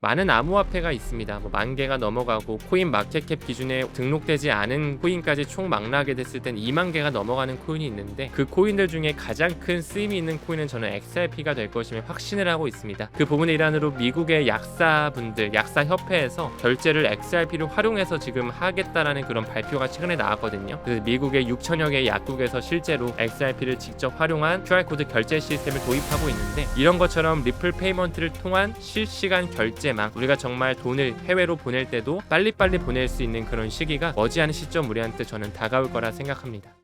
많은 암호화폐가 있습니다. 뭐 만 개가 넘어가고 코인 마켓캡 기준에 등록되지 않은 코인까지 총 망라하게 됐을 땐 2만 개가 넘어가는 코인이 있는데 그 코인들 중에 가장 큰 쓰임이 있는 코인은 저는 XRP가 될 것임을 확신을 하고 있습니다. 그 부분의 일환으로 미국의 약사분들, 약사협회에서 결제를 XRP를 활용해서 지금 하겠다라는 그런 발표가 최근에 나왔거든요. 그래서 미국의 6천여 개의 약국에서 실제로 XRP를 직접 활용한 QR코드 결제 시스템을 도입하고 있는데 이런 것처럼 리플 페이먼트를 통한 실시간 결제망, 우리가 정말 돈을 해외로 보낼 때도 빨리빨리 보낼 수 있는 그런 시기가 머지않은 시점 우리한테 저는 다가올 거라 생각합니다.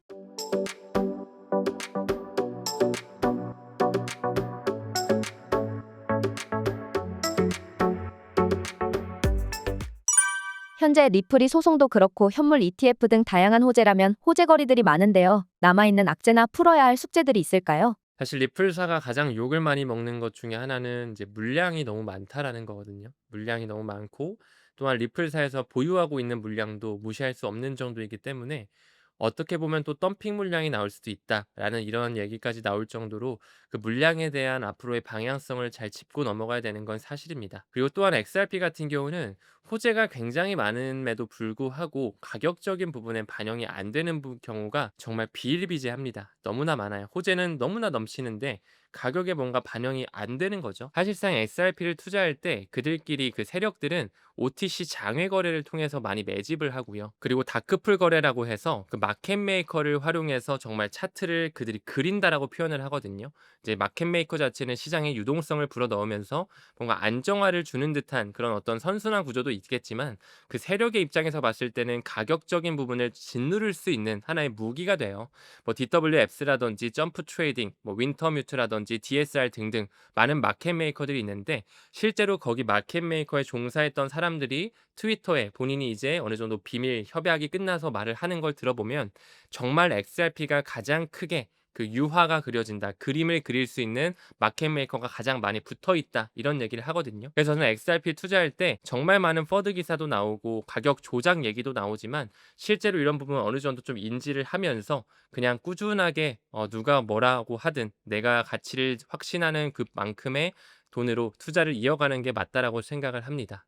현재 리플이 소송도 그렇고 현물 ETF 등 다양한 호재라면 호재 거리들이 많은데요. 남아있는 악재나 풀어야 할 숙제들이 있을까요? 사실 리플사가 가장 욕을 많이 먹는 것 중에 하나는 이제 물량이 너무 많다라는 거거든요. 물량이 너무 많고 또한 리플사에서 보유하고 있는 물량도 무시할 수 없는 정도이기 때문에 어떻게 보면 또 덤핑 물량이 나올 수도 있다라는 이런 얘기까지 나올 정도로 그 물량에 대한 앞으로의 방향성을 잘 짚고 넘어가야 되는 건 사실입니다. 그리고 또한 XRP 같은 경우는 호재가 굉장히 많음에도 불구하고 가격적인 부분엔 반영이 안 되는 경우가 정말 비일비재합니다. 너무나 많아요. 호재는 너무나 넘치는데 가격에 뭔가 반영이 안 되는 거죠. 사실상 XRP를 투자할 때 그들끼리 그 세력들은 OTC 장외 거래를 통해서 많이 매집을 하고요. 그리고 다크풀 거래라고 해서 그 마켓 메이커를 활용해서 정말 차트를 그들이 그린다라고 표현을 하거든요. 이제 마켓 메이커 자체는 시장에 유동성을 불어넣으면서 뭔가 안정화를 주는 듯한 그런 어떤 선순환 구조도 있겠지만 그 세력의 입장에서 봤을 때는 가격적인 부분을 짓누를 수 있는 하나의 무기가 돼요. 뭐 DWF라든지 점프 트레이딩, 뭐 윈터뮤트라든지 DSR 등등 많은 마켓 메이커들이 있는데 실제로 거기 마켓 메이커에 종사했던 사람들이 트위터에 본인이 이제 어느 정도 비밀 협약이 끝나서 말을 하는 걸 들어보면 정말 XRP가 가장 크게 그 유화가 그려진다. 그림을 그릴 수 있는 마켓 메이커가 가장 많이 붙어 있다. 이런 얘기를 하거든요. 그래서 저는 XRP 투자할 때 정말 많은 퍼드 기사도 나오고 가격 조작 얘기도 나오지만 실제로 이런 부분은 어느 정도 좀 인지를 하면서 그냥 꾸준하게 누가 뭐라고 하든 내가 가치를 확신하는 그만큼의 돈으로 투자를 이어가는 게 맞다라고 생각을 합니다.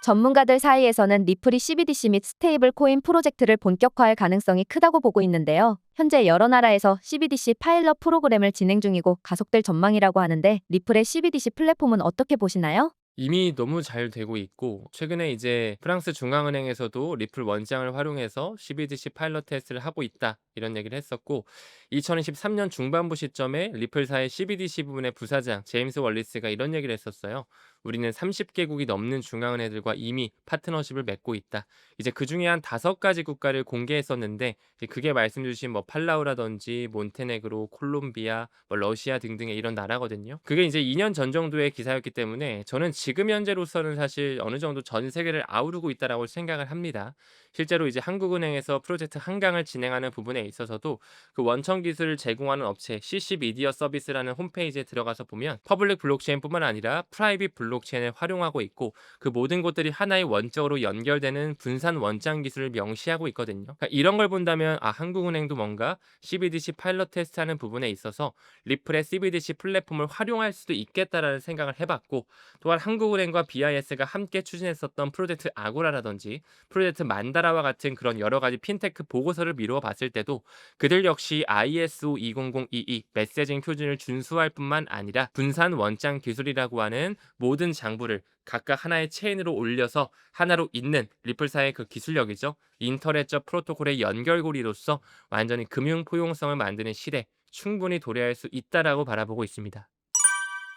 전문가들 사이에서는 리플이 CBDC 및 스테이블 코인 프로젝트를 본격화할 가능성이 크다고 보고 있는데요. 현재 여러 나라에서 CBDC 파일럿 프로그램을 진행 중이고 가속될 전망이라고 하는데 리플의 CBDC 플랫폼은 어떻게 보시나요? 이미 너무 잘 되고 있고 최근에 이제 프랑스 중앙은행에서도 리플 원장을 활용해서 CBDC 파일럿 테스트를 하고 있다 이런 얘기를 했었고 2023년 중반부 시점에 리플사의 CBDC 부분의 부사장 제임스 월리스가 이런 얘기를 했었어요. 우리는 30개국이 넘는 중앙은행들과 이미 파트너십을 맺고 있다. 이제 그중에 한 5가지 국가를 공개했었는데 이제 그게 말씀 주신 뭐 팔라우라든지 몬테네그로, 콜롬비아, 뭐 러시아 등등의 이런 나라거든요. 그게 이제 2년 전 정도의 기사였기 때문에 저는 지금 현재로서는 사실 어느 정도 전 세계를 아우르고 있다라고 생각을 합니다. 실제로 이제 한국은행에서 프로젝트 한강을 진행하는 부분에 있어서도 그 원천 기술을 제공하는 업체 CC 미디어 서비스라는 홈페이지에 들어가서 보면 퍼블릭 블록체인뿐만 아니라 프라이빗 블록체인을 활용하고 있고 그 모든 것들이 하나의 원적으로 연결되는 분산 원장 기술을 명시하고 있거든요. 그러니까 이런 걸 본다면 한국은행도 뭔가 CBDC 파일럿 테스트하는 부분에 있어서 리플의 CBDC 플랫폼을 활용할 수도 있겠다라는 생각을 해봤고 또한 한국은행과 BIS가 함께 추진했었던 프로젝트 아고라라든지 프로젝트 만다라와 같은 그런 여러 가지 핀테크 보고서를 미루어 봤을 때도 그들 역시 ISO 20022 메시징 표준을 준수할 뿐만 아니라 분산 원장 기술이라고 하는 모든 장부를 각각 하나의 체인으로 올려서 하나로 잇는 리플사의 그 기술력이죠. 인터넷적 프로토콜의 연결고리로서 완전히 금융 포용성을 만드는 시대 충분히 도래할 수 있다라고 바라보고 있습니다.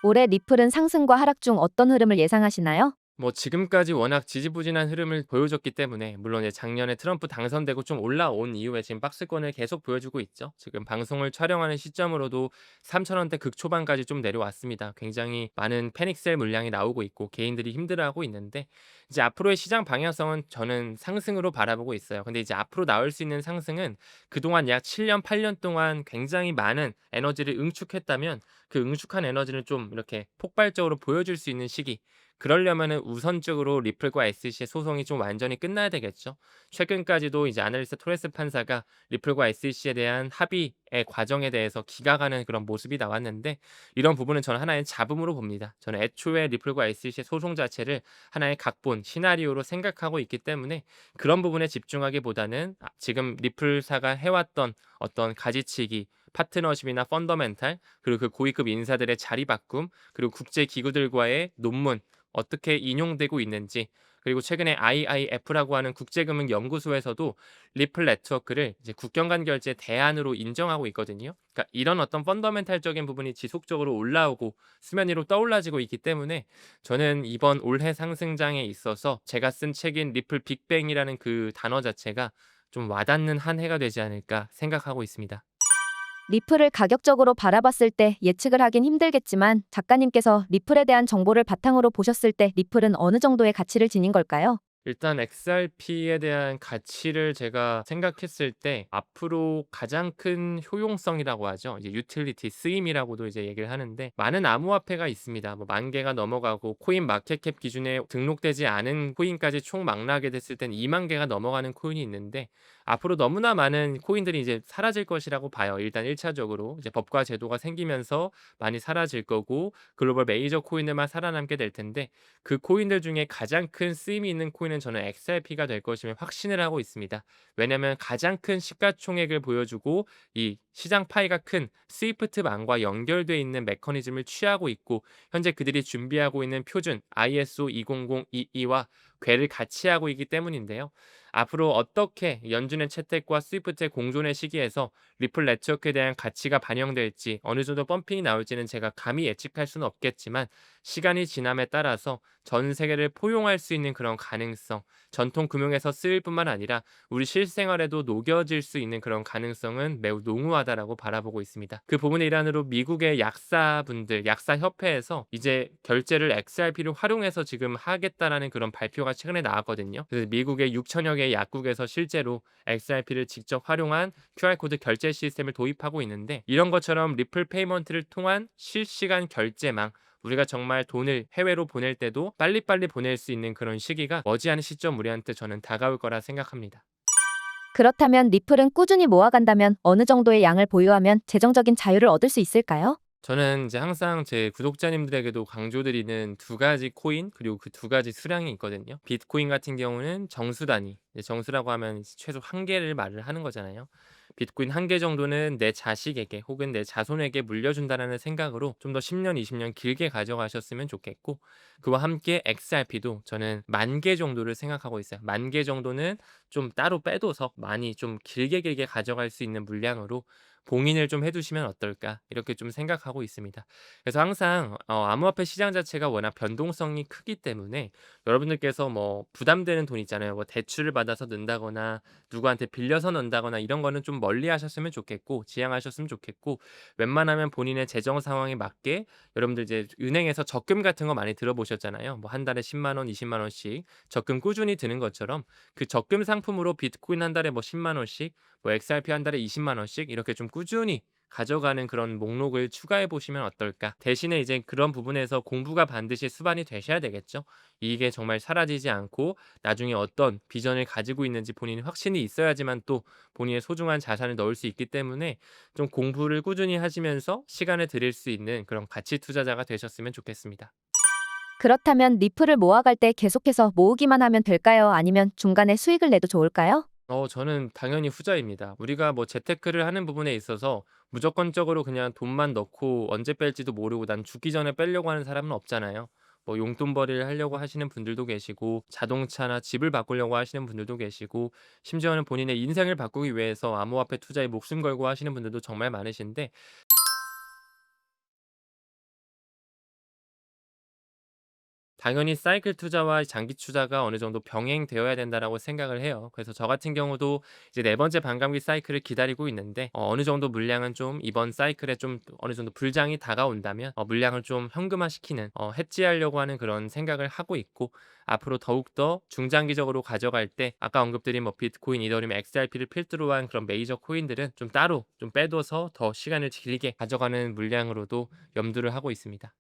올해 리플은 상승과 하락 중 어떤 흐름을 예상하시나요? 뭐 지금까지 워낙 지지부진한 흐름을 보여줬기 때문에 물론 이제 작년에 트럼프 당선되고 좀 올라온 이후에 지금 박스권을 계속 보여주고 있죠. 지금 방송을 촬영하는 시점으로도 3,000원대 극초반까지 좀 내려왔습니다. 굉장히 많은 패닉셀 물량이 나오고 있고 개인들이 힘들어하고 있는데 이제 앞으로의 시장 방향성은 저는 상승으로 바라보고 있어요. 근데 이제 앞으로 나올 수 있는 상승은 그동안 약 7년, 8년 동안 굉장히 많은 에너지를 응축했다면 그 응축한 에너지를 좀 이렇게 폭발적으로 보여줄 수 있는 시기 그러려면은 우선적으로 리플과 SEC의 소송이 좀 완전히 끝나야 되겠죠. 최근까지도 이제 아날리스트 토레스 판사가 리플과 SEC에 대한 합의의 과정에 대해서 기각하는 그런 모습이 나왔는데, 이런 부분은 저는 하나의 잡음으로 봅니다. 저는 애초에 리플과 SEC의 소송 자체를 하나의 각본, 시나리오로 생각하고 있기 때문에 그런 부분에 집중하기보다는 지금 리플사가 해왔던 어떤 가지치기, 파트너십이나 펀더멘탈, 그리고 그 고위급 인사들의 자리 바꿈, 그리고 국제 기구들과의 논문 어떻게 인용되고 있는지, 그리고 최근에 IIF라고 하는 국제금융연구소에서도 리플 네트워크를 이제 국경 간 결제 대안으로 인정하고 있거든요. 그러니까 이런 어떤 펀더멘탈적인 부분이 지속적으로 올라오고 수면 위로 떠올라지고 있기 때문에 저는 이번 올해 상승장에 있어서 제가 쓴 책인 리플 빅뱅이라는 그 단어 자체가 좀 와닿는 한 해가 되지 않을까 생각하고 있습니다. 리플을 가격적으로 바라봤을 때 예측을 하긴 힘들겠지만 작가님께서 리플에 대한 정보를 바탕으로 보셨을 때 리플은 어느 정도의 가치를 지닌 걸까요? 일단 XRP에 대한 가치를 제가 생각했을 때 앞으로 가장 큰 효용성이라고 하죠. 이제 유틸리티, 쓰임이라고도 이제 얘기를 하는데, 많은 암호화폐가 있습니다. 뭐 만 개가 넘어가고 코인 마켓캡 기준에 등록되지 않은 코인까지 총 망라하게 됐을 땐 2만 개가 넘어가는 코인이 있는데, 앞으로 너무나 많은 코인들이 이제 사라질 것이라고 봐요. 일단 1차적으로 이제 법과 제도가 생기면서 많이 사라질 거고 글로벌 메이저 코인들만 살아남게 될 텐데, 그 코인들 중에 가장 큰 쓰임이 있는 코인은 저는 XRP가 될 것임을 확신을 하고 있습니다. 왜냐하면 가장 큰 시가총액을 보여주고 이 시장 파이가 큰 스위프트망과 연결돼 있는 메커니즘을 취하고 있고, 현재 그들이 준비하고 있는 표준 ISO 20022와 궤를 같이 하고 있기 때문인데요. 앞으로 어떻게 연준의 채택과 스위프트의 공존의 시기에서 리플 네트워크에 대한 가치가 반영될지, 어느 정도 펌핑이 나올지는 제가 감히 예측할 수는 없겠지만, 시간이 지남에 따라서 전 세계를 포용할 수 있는 그런 가능성, 전통 금융에서 쓰일 뿐만 아니라 우리 실생활에도 녹여질 수 있는 그런 가능성은 매우 농후하다라고 바라보고 있습니다. 그 부분의 일환으로 미국의 약사분들, 약사협회에서 이제 결제를 XRP를 활용해서 지금 하겠다라는 그런 발표가 최근에 나왔거든요. 그래서 미국의 6천여 개의 약국에서 실제로 XRP를 직접 활용한 QR코드 결제 시스템을 도입하고 있는데, 이런 것처럼 리플 페이먼트를 통한 실시간 결제망, 우리가 정말 돈을 해외로 보낼 때도 빨리빨리 보낼 수 있는 그런 시기가 머지않은 시점 우리한테 저는 다가올 거라 생각합니다. 그렇다면 리플은 꾸준히 모아간다면 어느 정도의 양을 보유하면 재정적인 자유를 얻을 수 있을까요? 저는 이제 항상 제 구독자님들에게도 강조드리는 두 가지 코인, 그리고 그 두 가지 수량이 있거든요. 비트코인 같은 경우는 정수 단위, 이제 정수라고 하면 최소 한 개를 말을 하는 거잖아요. 비트코인 한 개 정도는 내 자식에게 혹은 내 자손에게 물려준다라는 생각으로 좀 더 10년, 20년 길게 가져가셨으면 좋겠고, 그와 함께 XRP도 저는 10,000개 정도를 생각하고 있어요. 10,000개 정도는 좀 따로 빼둬서 많이 좀 길게 가져갈 수 있는 물량으로 봉인을 좀 해 두시면 어떨까, 이렇게 좀 생각하고 있습니다. 그래서 항상 암호화폐 시장 자체가 워낙 변동성이 크기 때문에 여러분들께서 뭐 부담되는 돈 있잖아요. 뭐 대출을 받아서 넣는다거나 누구한테 빌려서 넣는다거나 이런 거는 좀 멀리하셨으면 좋겠고, 지양하셨으면 좋겠고, 웬만하면 본인의 재정 상황에 맞게, 여러분들 이제 은행에서 적금 같은 거 많이 들어보셨잖아요. 뭐 한 달에 10만 원, 20만 원씩 적금 꾸준히 드는 것처럼, 그 적금 상품으로 비트코인 한 달에 뭐 10만 원씩, 뭐 XRP 한 달에 20만 원씩 이렇게 좀 꾸준히 가져가는 그런 목록을 추가해 보시면 어떨까. 대신에 이제 그런 부분에서 공부가 반드시 수반이 되셔야 되겠죠. 이게 정말 사라지지 않고 나중에 어떤 비전을 가지고 있는지 본인이 확신이 있어야지만 또 본인의 소중한 자산을 넣을 수 있기 때문에, 좀 공부를 꾸준히 하시면서 시간을 들일 수 있는 그런 가치 투자자가 되셨으면 좋겠습니다. 그렇다면 리플을 모아갈 때 계속해서 모으기만 하면 될까요? 아니면 중간에 수익을 내도 좋을까요? 저는 당연히 후자입니다. 우리가 뭐 재테크를 하는 부분에 있어서 무조건적으로 그냥 돈만 넣고 언제 뺄지도 모르고 난 죽기 전에 빼려고 하는 사람은 없잖아요. 뭐 용돈벌이를 하려고 하시는 분들도 계시고, 자동차나 집을 바꾸려고 하시는 분들도 계시고, 심지어는 본인의 인생을 바꾸기 위해서 암호화폐 투자에 목숨 걸고 하시는 분들도 정말 많으신데, 당연히 사이클 투자와 장기 투자가 어느 정도 병행되어야 된다라고 생각을 해요. 그래서 저 같은 경우도 이제 네 번째 반감기 사이클을 기다리고 있는데, 어느 정도 물량은 좀 이번 사이클에 좀 어느 정도 불장이 다가온다면 물량을 좀 현금화시키는, 해지하려고 하는 그런 생각을 하고 있고, 앞으로 더욱더 중장기적으로 가져갈 때 아까 언급드린 뭐 비트코인, 이더리움, XRP를 필두로 한 그런 메이저 코인들은 좀 따로 좀 빼둬서 더 시간을 길게 가져가는 물량으로도 염두를 하고 있습니다.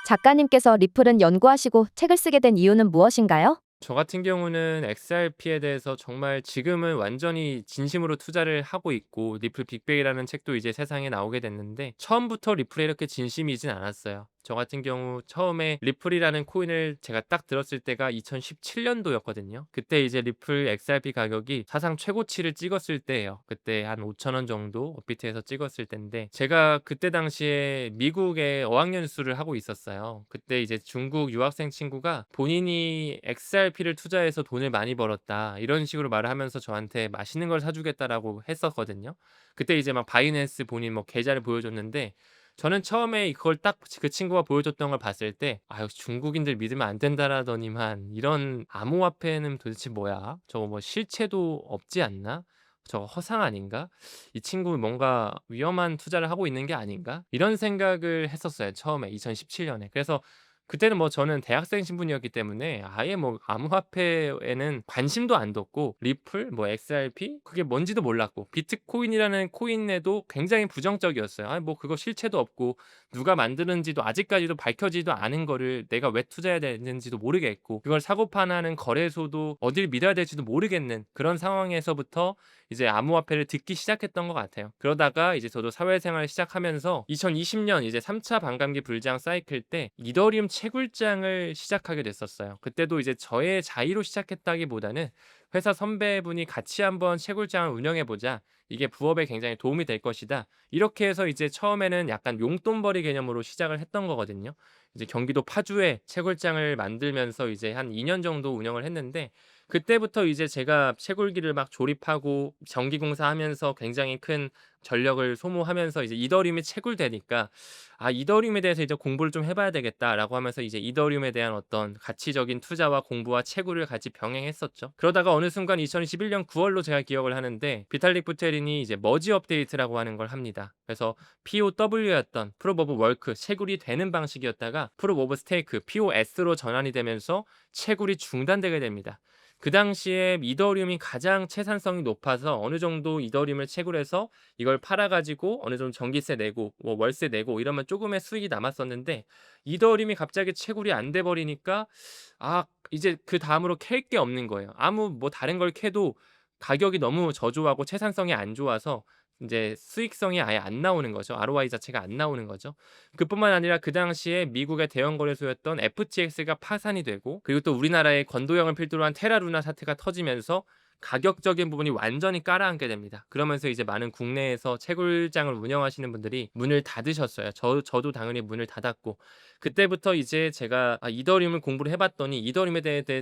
작가님께서 리플은 연구하시고 책을 쓰게 된 이유는 무엇인가요? 저 같은 경우는 XRP에 대해서 정말 지금은 완전히 진심으로 투자를 하고 있고 리플 빅뱅이라는 책도 이제 세상에 나오게 됐는데 처음부터 리플에 이렇게 진심이진 않았어요. 저 같은 경우 처음에 리플이라는 코인을 제가 딱 들었을 때가 2017년도였거든요. 그때 이제 리플 XRP 가격이 사상 최고치를 찍었을 때예요. 그때 한 5,000원 정도 업비트에서 찍었을 때인데 제가 그때 당시에 미국에 어학연수를 하고 있었어요. 그때 이제 중국 유학생 친구가 본인이 XRP를 투자해서 돈을 많이 벌었다 이런 식으로 말을 하면서 저한테 맛있는 걸 사주겠다라고 했었거든요. 그때 이제 막 바이낸스 본인 뭐 계좌를 보여줬는데 저는 처음에 그걸 딱 그 친구가 보여줬던 걸 봤을 때 '아 역시 중국인들 믿으면 안 된다.'라더니만 '이런 암호화폐는 도대체 뭐야? 저거 뭐 실체도 없지 않나? 저거 허상 아닌가? 이 친구 뭔가 위험한 투자를 하고 있는 게 아닌가?' 이런 생각을 했었어요 처음에 2017년에. 그래서 그때는 뭐 저는 대학생 신분이었기 때문에 아예 뭐 암호화폐에는 관심도 안 뒀고 리플 뭐 XRP 그게 뭔지도 몰랐고 비트코인이라는 코인에도 굉장히 부정적이었어요. 아 뭐 그거 실체도 없고 누가 만드는지도 아직까지도 밝혀지지도 않은 거를 내가 왜 투자해야 되는지도 모르겠고 그걸 사고 파는 거래소도 어딜 믿어야 될지도 모르겠는 그런 상황에서부터 이제 암호화폐를 듣기 시작했던 것 같아요. 그러다가 이제 저도 사회생활을 시작하면서 2020년 이제 3차 반감기 불장 사이클 때 이더리움 채굴장을 시작하게 됐었어요. 그때도 이제 저의 자의로 시작했다기보다는 회사 선배분이 같이 한번 채굴장을 운영해 보자. 이게 부업에 굉장히 도움이 될 것이다. 이렇게 해서 이제 처음에는 약간 용돈벌이 개념으로 시작을 했던 거거든요. 이제 경기도 파주에 채굴장을 만들면서 이제 한 2년 정도 운영을 했는데 그때부터 이제 제가 채굴기를 막 조립하고 전기공사하면서 굉장히 큰 전력을 소모하면서 이제 이더리움이 채굴되니까 '아 이더리움에 대해서 이제 공부를 좀 해 봐야 되겠다.'라고 하면서 이제 이더리움에 대한 어떤 가치적인 투자와 공부와 채굴을 같이 병행했었죠. 그러다가 어느 순간 2021년 9월로 제가 기억을 하는데 비탈릭 부테린이 이제 머지 업데이트라고 하는 걸 합니다. 그래서 POW였던 프룹 오브 월크 채굴이 되는 방식이었다가 프룹 오브 스테이크 POS로 전환이 되면서 채굴이 중단되게 됩니다. 그 당시에 이더리움이 가장 채산성이 높아서 어느 정도 이더리움을 채굴해서 이걸 팔아 가지고 어느 정도 전기세 내고 뭐 월세 내고 이러면 쪼금의 수익이 남았었는데 이더리움이 갑자기 채굴이 안 돼 버리니까 이제 그다음으로 캘 게 없는 거예요. 아무 뭐 다른 걸 캐도 가격이 너무 저조하고 채산성이 안 좋아서 인제 수익성이 아예 안 나오는 거죠. ROI 자체가 안 나오는 거죠. 그뿐만 아니라 그 당시에 미국의 대형 거래소였던 FTX가 파산이 되고 그리고 또 우리나라에 건도형을 필두로 한 테라루나 사태가 터지면서 가격적인 부분이 완전히 가라앉게 됩니다. 그러면서 이제 많은 국내에서 채굴장을 운영하시는 분들이 문을 닫으셨어요. 저도 당연히 문을 닫았고 그때부터 이제 제가 이더리움을 공부를 해 봤더니 이더리움에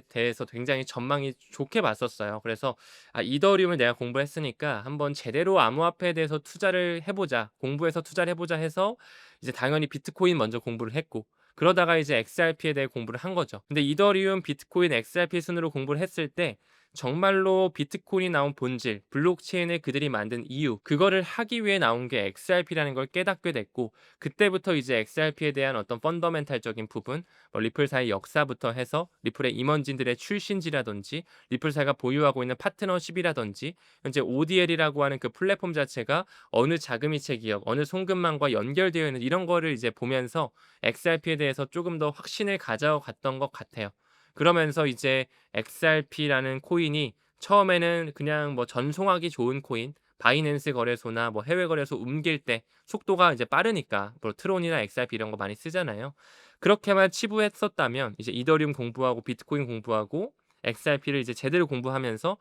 대해서 굉장히 전망이 좋게 봤었어요. 그래서 '이더리움을 내가 공부를 했으니까 한번 제대로 암호화폐에 대해서 투자를 해 보자. 공부해서 투자를 해 보자.' 해서 이제 당연히 비트코인 먼저 공부를 했고 그러다가 이제 XRP에 대해 공부를 한 거죠. 근데 이더리움, 비트코인, XRP 순으로 공부를 했을 때 정말로 비트코인이 나온 본질, 블록체인을 그들이 만든 이유, 그거를 하기 위해 나온 게 XRP라는 걸 깨닫게 됐고 그때부터 이제 XRP에 대한 어떤 펀더멘탈적인 부분, 뭐 리플사의 역사부터 해서 리플의 임원진들의 출신지라든지 리플사가 보유하고 있는 파트너십이라든지 현재 ODL이라고 하는 그 플랫폼 자체가 어느 자금이체 기업, 어느 송금망과 연결되어 있는 이런 거를 이제 보면서 XRP에 대해서 조금 더 확신을 가져갔던 것 같아요. 그러면서 이제 XRP라는 코인이 처음에는 그냥 뭐 전송하기 좋은 코인, 바이낸스 거래소나 뭐 해외 거래소 옮길 때 속도가 이제 빠르니까 뭐 트론이나 XRP 이런 거 많이 쓰잖아요. 그렇게만 치부했었다면 이제 이더리움 공부하고 비트코인 공부하고 XRP를 이제 제대로 공부하면서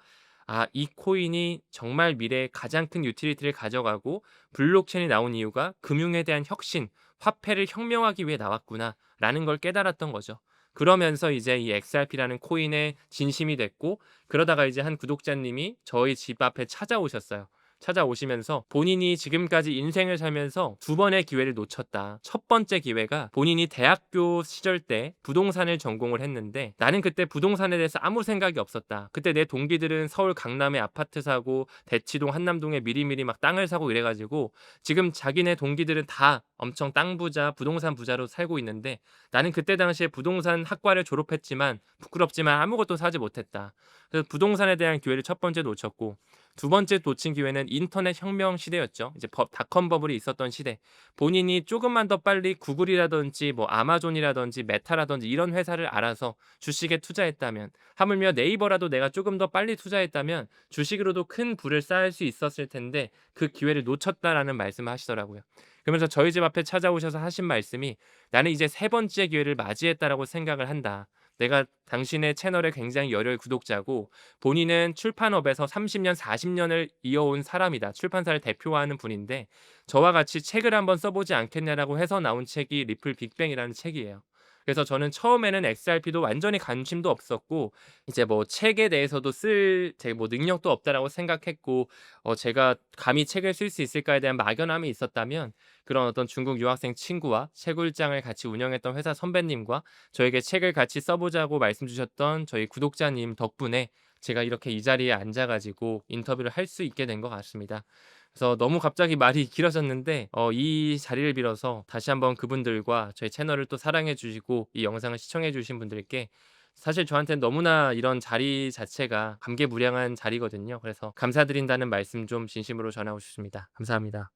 이 코인이 정말 미래에 가장 큰 유틸리티를 가져가고 블록체인이 나온 이유가 금융에 대한 혁신, 화폐를 혁명하기 위해 나왔구나라는 걸 깨달았던 거죠. 그러면서 이제 이 XRP라는 코인에 진심이 됐고 그러다가 이제 한 구독자님이 저희 집 앞에 찾아오셨어요. 찾아오시면서 본인이 지금까지 인생을 살면서 두 번의 기회를 놓쳤다. 첫 번째 기회가 본인이 대학교 시절 때 부동산을 전공을 했는데 나는 그때 부동산에 대해서 아무 생각이 없었다. 그때 내 동기들은 서울 강남에 아파트 사고 대치동 한남동에 미리미리 막 땅을 사고 이래 가지고 지금 자기네 동기들은 다 엄청 땅 부자, 부동산 부자로 살고 있는데 나는 그때 당시에 부동산 학과를 졸업했지만 부끄럽지만 아무것도 사지 못했다. 그래서 부동산에 대한 기회를 첫 번째 놓쳤고 두 번째 놓친 기회는 인터넷 혁명 시대였죠. 이제 닷컴 버블이 있었던 시대. 본인이 조금만 더 빨리 구글이라든지 뭐 아마존이라든지 메타라든지 이런 회사를 알아서 주식에 투자했다면, 하물며 네이버라도 내가 조금 더 빨리 투자했다면 주식으로도 큰 부를 쌓을 수 있었을 텐데 그 기회를 놓쳤다라는 말씀을 하시더라고요. 그러면서 저희 집 앞에 찾아오셔서 하신 말씀이 "나는 이제 세 번째 기회를 맞이했다."라고 생각을 한다. 내가 당신의 채널의 굉장히 열혈 구독자고, 본인은 출판업에서 30년 40년을 이어온 사람이다. 출판사를 대표하는 분인데 저와 같이 책을 한번 써 보지 않겠냐라고 해서 나온 책이 리플 빅뱅이라는 책이에요. 그래서 저는 처음에는 XRP도 완전히 관심도 없었고, 이제 뭐 책에 대해서도 쓸 제 뭐 능력도 없다라고 생각했고, 제가 감히 책을 쓸 수 있을까에 대한 막연함이 있었다면, 그런 어떤 중국 유학생 친구와 채굴장을 같이 운영했던 회사 선배님과 저에게 책을 같이 써 보자고 말씀 주셨던 저희 구독자님 덕분에 제가 이렇게 이 자리에 앉아 가지고 인터뷰를 할 수 있게 된 것 같습니다. 그래서 너무 갑자기 말이 길어졌는데, 이 자리를 빌어서 다시 한번 그분들과 저희 채널을 또 사랑해 주시고 이 영상을 시청해 주신 분들께, 사실 저한테는 너무나 이런 자리 자체가 감개무량한 자리거든요. 그래서 감사드린다는 말씀 좀 진심으로 전하고 싶습니다. 감사합니다.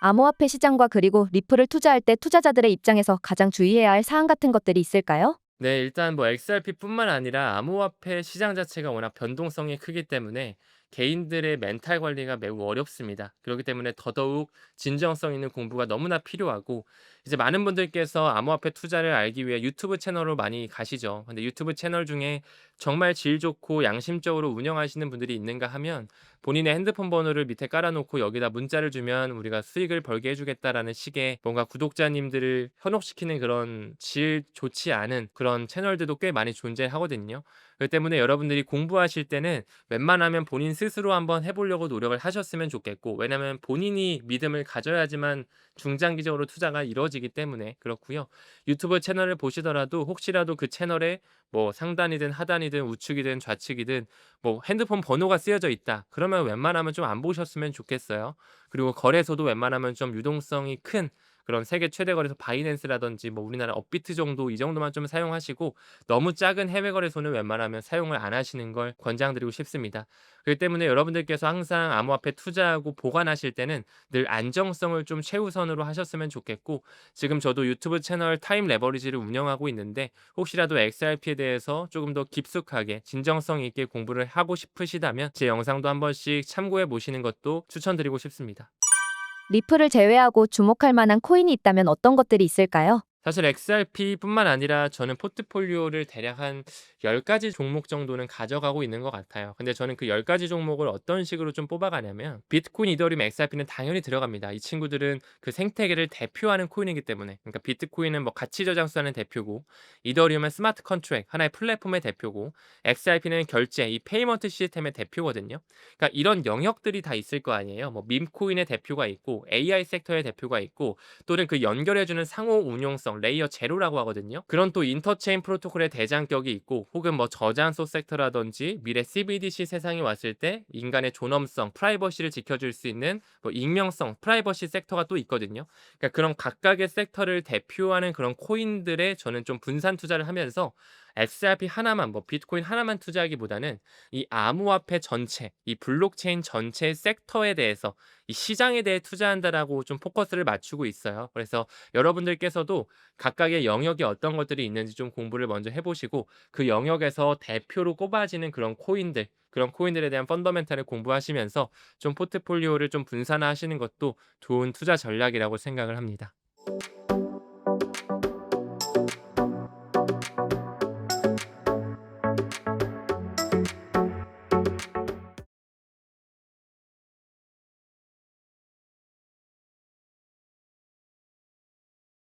암호화폐 시장과 그리고 리플을 투자할 때 투자자들의 입장에서 가장 주의해야 할 사항 같은 것들이 있을까요? 네, 일단 뭐 XRP뿐만 아니라 암호화폐 시장 자체가 워낙 변동성이 크기 때문에 개인들의 멘탈 관리가 매우 어렵습니다. 그렇기 때문에 더더욱 진정성 있는 공부가 너무나 필요하고, 이제 많은 분들께서 암호화폐 투자를 알기 위해 유튜브 채널로 많이 가시죠. 근데 유튜브 채널 중에 정말 질 좋고 양심적으로 운영하시는 분들이 있는가 하면, 본인의 핸드폰 번호를 밑에 깔아놓고 여기다 문자를 주면 우리가 수익을 벌게 해주겠다라는 식의 뭔가 구독자님들을 현혹시키는 그런 질 좋지 않은 그런 채널들도 꽤 많이 존재하거든요. 그렇기 때문에 여러분들이 공부하실 때는 웬만하면 본인 스스로 한번 해보려고 노력을 하셨으면 좋겠고, 왜냐하면 본인이 믿음을 가져야지만 중장기적으로 투자가 이루어지기 때문에 그렇고요. 유튜브 채널을 보시더라도 혹시라도 그 채널에 뭐 상단이든 하단이든 우측이든 좌측이든 뭐 핸드폰 번호가 쓰여져 있다, 그러면 웬만하면 좀 안 보셨으면 좋겠어요. 그리고 거래소도 웬만하면 좀 유동성이 큰 그런 세계 최대 거래소 바이낸스라든지 뭐 우리나라 업비트 정도, 이 정도만 좀 사용하시고, 너무 작은 해외 거래소는 웬만하면 사용을 안 하시는 걸 권장드리고 싶습니다. 그렇기 때문에 여러분들께서 항상 암호화폐 투자하고 보관하실 때는 늘 안정성을 좀 최우선으로 하셨으면 좋겠고, 지금 저도 유튜브 채널 타임 레버리지를 운영하고 있는데 혹시라도 XRP에 대해서 조금 더 깊숙하게 진정성 있게 공부를 하고 싶으시다면 제 영상도 한 번씩 참고해 보시는 것도 추천드리고 싶습니다. 리플을 제외하고 주목할 만한 코인이 있다면 어떤 것들이 있을까요? 사실 XRP뿐만 아니라 저는 포트폴리오를 대략 한 10 가지 종목 정도는 가져가고 있는 것 같아요. 근데 저는 그 10 가지 종목을 어떤 식으로 좀 뽑아가냐면, 비트코인, 이더리움, XRP는 당연히 들어갑니다. 이 친구들은 그 생태계를 대표하는 코인이기 때문에. 그러니까 비트코인은 뭐 가치 저장 수단의 대표고, 이더리움은 스마트 컨트랙 하나의 플랫폼의 대표고, XRP는 결제, 이 페이먼트 시스템의 대표거든요. 그러니까 이런 영역들이 다 있을 거 아니에요. 뭐 밈코인의 대표가 있고, AI 섹터의 대표가 있고, 또는 그 연결해주는 상호 운용성 레이어 제로라고 하거든요. 그런 또 인터체인 프로토콜의 대장격이 있고, 혹은 뭐 저장소 섹터라든지 미래 CBDC 세상이 왔을 때 인간의 존엄성, 프라이버시를 지켜줄 수 있는 뭐 익명성, 프라이버시 섹터가 또 있거든요. 그러니까 그런 각각의 섹터를 대표하는 그런 코인들에 저는 좀 분산 투자를 하면서 XRP 하나만, 뭐 비트코인 하나만 투자하기보다는 이 암호화폐 전체, 이 블록체인 전체 섹터에 대해서, 이 시장에 대해 투자한다라고 좀 포커스를 맞추고 있어요. 그래서 여러분들께서도 각각의 영역에 어떤 것들이 있는지 좀 공부를 먼저 해보시고, 그 영역에서 대표로 꼽아지는 그런 코인들, 그런 코인들에 대한 펀더멘탈을 공부하시면서 좀 포트폴리오를 좀 분산화하시는 것도 좋은 투자 전략이라고 생각을 합니다.